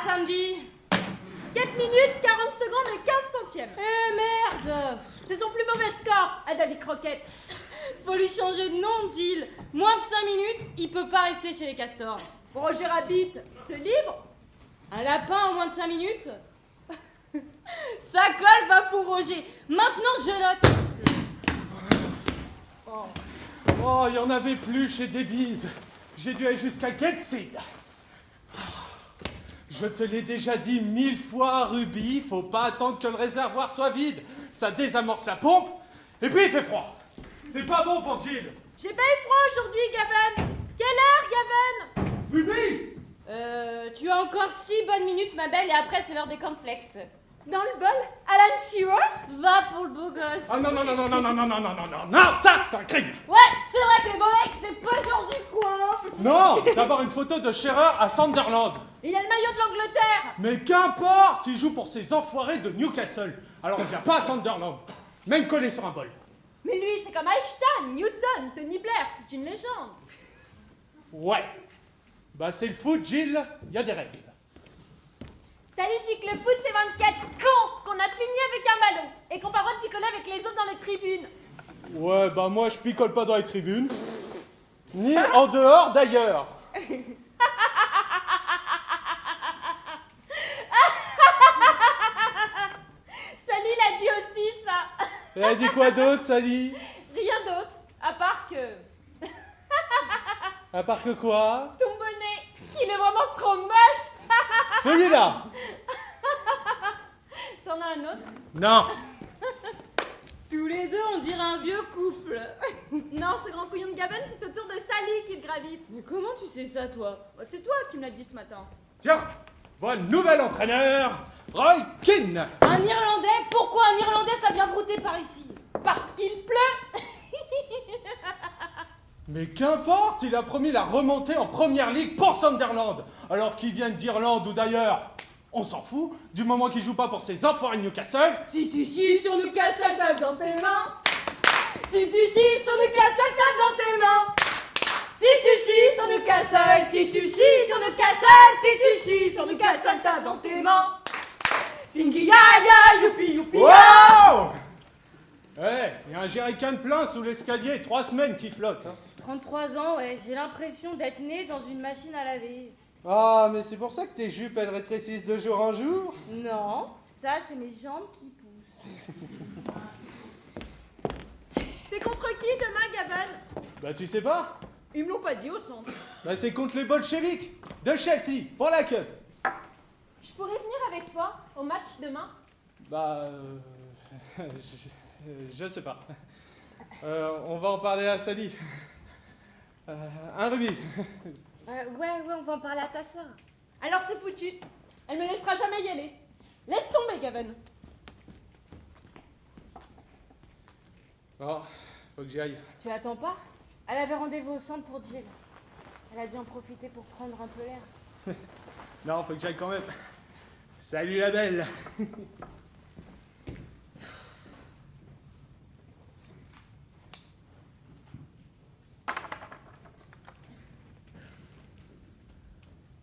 samedi. 4 minutes, 40 secondes et 15 centièmes. Eh merde. C'est son plus mauvais score à David Croquette. Faut lui changer de nom, Jill. Moins de 5 minutes, il peut pas rester chez les castors. Roger Rabbit, c'est libre. Un lapin en moins de 5 minutes. Ça colle, va pour Roger. Maintenant, je note. Oh, il y en avait plus chez Debbie's. J'ai dû aller jusqu'à Getseed. Je te l'ai déjà dit 1000 fois, Ruby, faut pas attendre que le réservoir soit vide. Ça désamorce la pompe, et puis il fait froid. C'est pas bon pour Jill. J'ai pas eu froid aujourd'hui, Gavin. Quelle heure, Gavin? Ruby! Tu as encore 6 bonnes minutes, ma belle, et après, c'est l'heure des cornflakes. Dans le bol, Alan Shearer? Va pour le beau gosse. Ah non, non, ça, c'est un crime. Ouais, c'est vrai que les beaux mecs, c'est pas genre du coin. Non, d'avoir une photo de Shearer à Sunderland. Il a le maillot de l'Angleterre. Mais qu'importe, il joue pour ces enfoirés de Newcastle. Alors on vient pas à Sunderland, même collé sur un bol. Mais lui, c'est comme Einstein, Newton, Tony Blair, c'est une légende. Ouais. Bah c'est le foot, Jill, il y a des règles. Sally dit que le foot, c'est 24 cons qu'on a punis avec un ballon et qu'on pas le droit de picoler avec les autres dans les tribunes. Ouais, bah moi je picole pas dans les tribunes. Ni en dehors d'ailleurs. Sally l'a dit aussi, ça. Et elle dit quoi d'autre, Sally? Rien d'autre, à part que À part que quoi? ton bonnet, qu'il est vraiment trop moche. Celui-là. T'en as un autre? Non. Tous les deux, on dirait un vieux couple. Non, ce grand couillon de Gavin, c'est autour de Sally qu'il gravite. Mais comment tu sais ça, toi? Bah, c'est toi qui me l'as dit ce matin. Tiens, voilà le nouvel entraîneur, Roy Keane. Un Irlandais? Pourquoi un Irlandais, ça vient brouter par ici? Parce qu'il pleut. Mais qu'importe, il a promis la remontée en première ligue pour Sunderland. Alors qu'il vienne d'Irlande ou d'ailleurs, on s'en fout, du moment qu'il joue pas pour ses enfoirés de Newcastle. Si tu chies sur Newcastle, tape dans tes mains. Si tu chies sur Newcastle, tape dans tes mains. Si tu chies sur Newcastle, si tu chies sur Newcastle, si tu chies sur Newcastle, tape dans tes mains. Singi ya ya, youpi youpi ya. Wow! Ouais, il y a un jerrycan plein sous l'escalier, 3 semaines qui flotte. Hein. 33 ans, ouais, j'ai l'impression d'être né dans une machine à laver. Ah, mais c'est pour ça que tes jupes, elles rétrécissent de jour en jour? Non, ça, c'est mes jambes qui poussent. C'est contre qui demain, Gavin? Bah tu sais pas? Ils me l'ont pas dit au centre. Bah c'est contre les bolcheviks de Chelsea, pour la cup. Je pourrais venir avec toi au match demain? Bah, je sais pas. On va en parler à Sally. Un Ruby. Ouais, on va en parler à ta sœur. Alors c'est foutu. Elle me laissera jamais y aller. Laisse tomber, Gavin. Oh, faut que j'y aille. Tu attends pas? Elle avait rendez-vous au centre pour Jill. Elle a dû en profiter pour prendre un peu l'air. Non, faut que j'aille quand même. Salut la belle.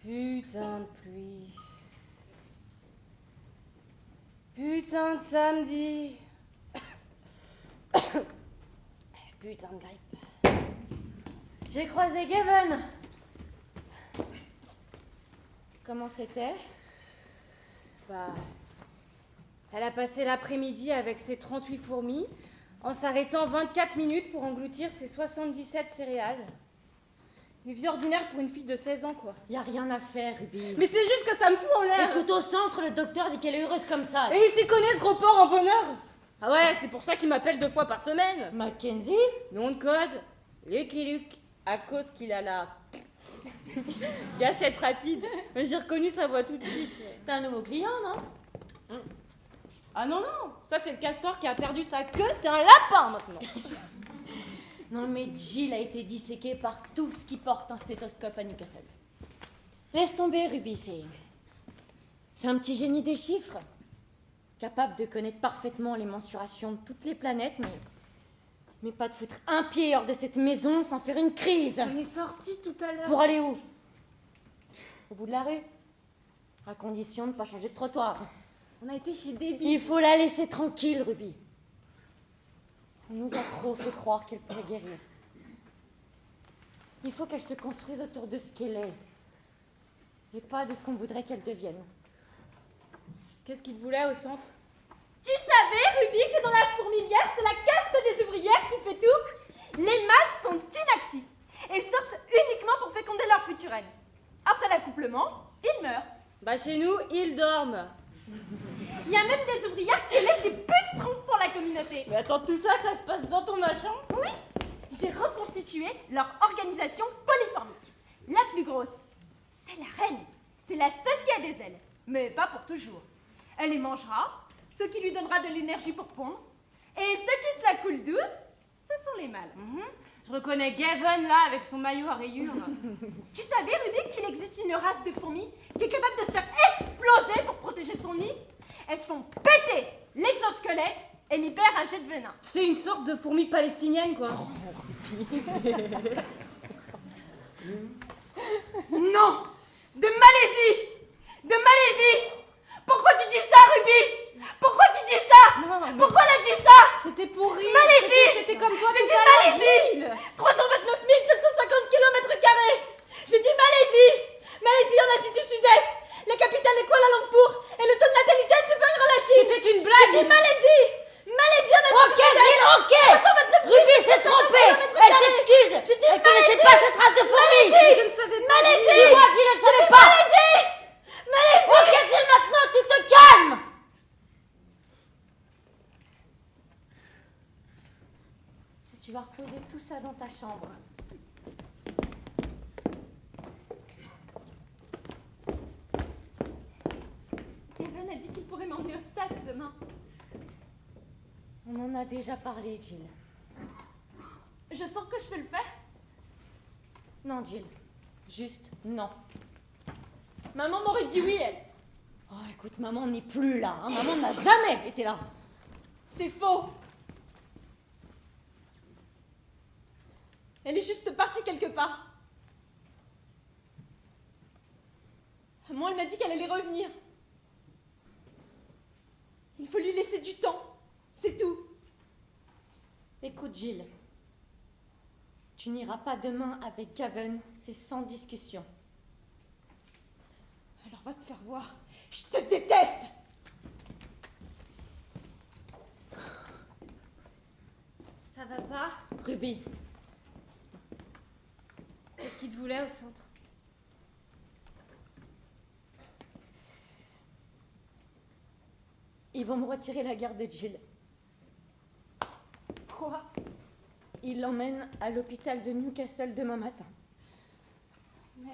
Putain de pluie. Putain de samedi. Putain de grippe. J'ai croisé Gavin. Comment c'était? Bah, elle a passé l'après-midi avec ses 38 fourmis, en s'arrêtant 24 minutes pour engloutir ses 77 céréales. Une vie ordinaire pour une fille de 16 ans, quoi. Y a rien à faire, Ruby. Mais c'est juste que ça me fout en l'air. Écoute, au centre, le docteur dit qu'elle est heureuse comme ça. Et il s'y connaît, ce gros porc en bonheur. Ah ouais, c'est pour ça qu'il m'appelle 2 fois par semaine. Mackenzie? Nom de code, Lucky Luke, à cause qu'il a la gâchette rapide. Mais j'ai reconnu sa voix tout de suite. T'as un nouveau client, non? Ah non, ça c'est le castor qui a perdu sa queue, c'est un lapin maintenant. Non, mais Jill a été disséquée par tout ce qui porte un stéthoscope à Newcastle. Laisse tomber, Ruby, c'est un petit génie des chiffres. Capable de connaître parfaitement les mensurations de toutes les planètes, mais pas de foutre un pied hors de cette maison sans faire une crise. On est sortis tout à l'heure. Pour aller où? Au bout de la rue? À condition de ne pas changer de trottoir. On a été chez Debbie. Il faut la laisser tranquille, Ruby. On nous a trop fait croire qu'elle pourrait guérir. Il faut qu'elle se construise autour de ce qu'elle est. Et pas de ce qu'on voudrait qu'elle devienne. Qu'est-ce qu'il voulait au centre? Tu savais, Ruby, que dans la fourmilière, c'est la caste des ouvrières qui fait tout? Les mâles sont inactifs et sortent uniquement pour féconder leur future reine. Après l'accouplement, ils meurent. Bah chez nous, ils dorment. Il y a même des ouvrières qui élèvent des pucerons pour la communauté. Mais attends, tout ça, ça se passe dans ton machin? Oui, j'ai reconstitué leur organisation polyformique. La plus grosse, c'est la reine. C'est la seule qui a des ailes, mais pas pour toujours. Elle les mangera, ce qui lui donnera de l'énergie pour pondre. Et ceux qui se la coulent douce, ce sont les mâles. Je reconnais Gavin là avec son maillot à rayures. Tu savais, Ruby, qu'il existe une race de fourmis qui est capable de se faire exploser pour protéger son nid? Elles se font péter l'exosquelette et libèrent un jet de venin. C'est une sorte de fourmi palestinienne, quoi. Non! De Malaisie! De Malaisie! Pourquoi tu dis ça, Ruby? Pourquoi tu dis ça? Non, mais- Pourquoi elle a dit ça? C'était pour rire. Malaisie! C'était comme toi J'ai tout dit à l'heure, Malaisie! Gilles. 329 750 km². J'ai dit Malaisie! Malaisie en Asie du Sud-Est. La capitale est Kuala Lumpur et le taux de natalité est supérieur à la Chine. C'était une blague. J'ai dit Malaisie! Malaisie en Asie Ok, du Sud-Est. Gilles, ok! 329 Ruby s'est trompée! Elle s'excuse! J'ai dit Elle connaissait Malaisie! pas cette race de fourmis! Je ne savais pas. Malaisie! Dis-moi, Gilles, elle savait pas! Malaisie! Malaisie! Ok, Gilles, maintenant, tu te calmes! Tu vas reposer tout ça dans ta chambre. Kevin a dit qu'il pourrait m'emmener au stade demain. On en a déjà parlé, Jill. Je sens que je peux le faire. Non, Jill. Juste non. Maman m'aurait dit oui, elle. Oh, écoute, maman n'est plus là. Hein. Maman n'a jamais été là. C'est faux. Elle est juste partie quelque part. Moi, elle m'a dit qu'elle allait revenir. Il faut lui laisser du temps. C'est tout. Écoute, Jill. Tu n'iras pas demain avec Gavin. C'est sans discussion. Alors va te faire voir. Je te déteste. Ça va pas? Ruby. Qu'est-ce qu'il te voulait au centre? Ils vont me retirer la garde de Jill. Quoi? Ils l'emmènent à l'hôpital de Newcastle demain matin. Mais...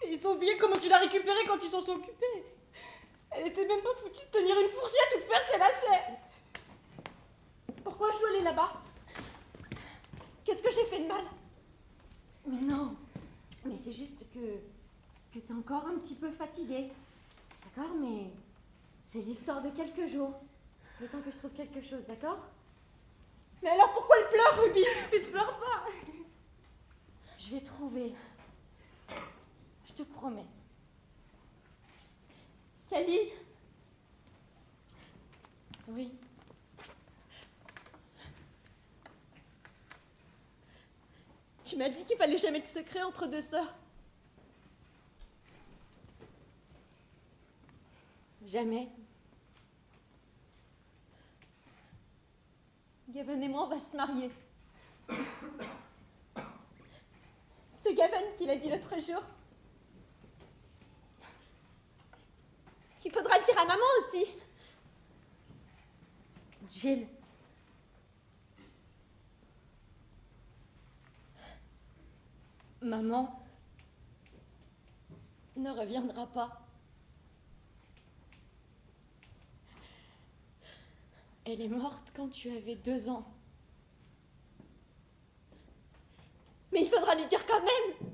Ils ont oublié comment tu l'as récupérée quand ils s'en sont occupés. Elle était même pas foutue de tenir une fourchette ou de faire ses lacets. Pourquoi je dois aller là-bas? Qu'est-ce que j'ai fait de mal? Mais non. Mais c'est juste que t'es encore un petit peu fatiguée. D'accord? Mais c'est l'histoire de quelques jours. Le temps que je trouve quelque chose, d'accord? Mais alors pourquoi elle pleure, Ruby? Mais je pleure pas. Je vais trouver. Je te promets. Sally, Oui. tu m'as dit qu'il fallait jamais de secret entre deux sœurs. Jamais. Gavin et moi, on va se marier. C'est Gavin qui l'a dit l'autre jour. Il faudra le dire à maman aussi. Jill. Maman ne reviendra pas. Elle est morte quand tu avais 2 ans. Mais il faudra lui dire quand même.